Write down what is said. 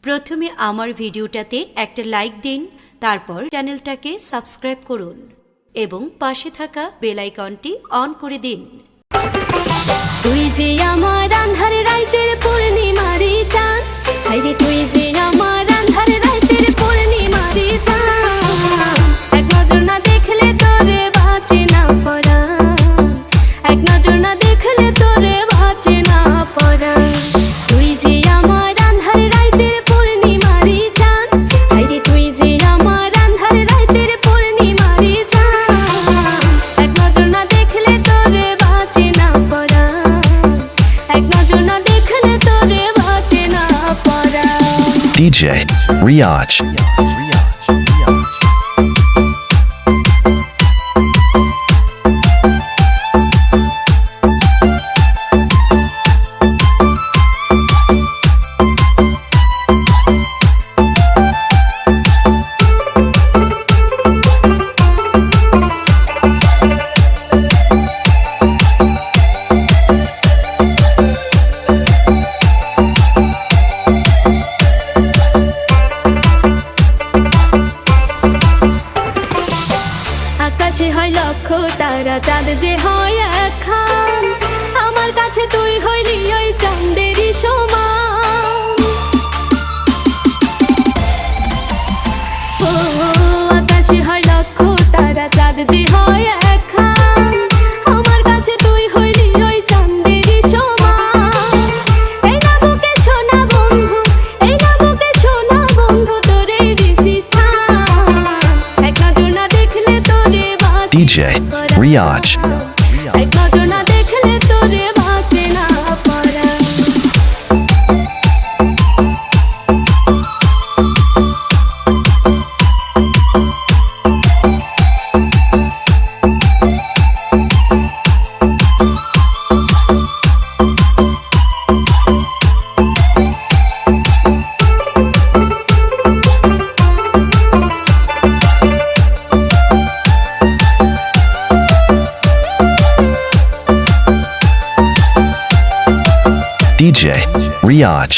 প্রথমে আমার ভিডিওটাতে একটা লাইক দিন, তারপর চ্যানেলটাকে সাবস্ক্রাইব করুন এবং পাশে থাকা বেল আইকনটি অন করে দিন। তুই যে আমার আন্ধার রাইতের পূর্ণিমারি চাঁদ, হাইরে তুই যে আমার আন্ধার রাইতের পূর্ণিমারি চাঁদ। এক নজর না দেখলে তোরে বাঁচে না পরাণ, এক নজর না দেখলে তোরে বাঁচে না পরাণ। তুই যে আমার আন্ধার রাইতের পূর্ণিমারি চাঁদ, হাইরে তুই যে আমার আন্ধার রাইতের পূর্ণিমারি চাঁদ। এক নজর না দেখলে তোরে বাঁচে না পরাণ, এক নজর না দেখলে তোরে বাঁচে না পরাণ। DJ Riaj. আকাশে হয় লক্ষ তারা, চাঁদ যে হয় একখান, আমার কাছে তুই হইলি ওই চাঁদেরই সমান। ও আকাশে হয় লক্ষ তারা, চাঁদ যে হয় একখান, আমার কাছে তুই হইলি ওই চাঁদেরই সমান। এই না বুকে সোনা বন্ধু, এই না বুকে সোনা বন্ধু, তোরে দিছি স্থান। এক নজর না দেখলে তোরে DJ Riaj. এক নজর না দেখলে তোরে বাঁচে না পরাণ। DJ Riaj.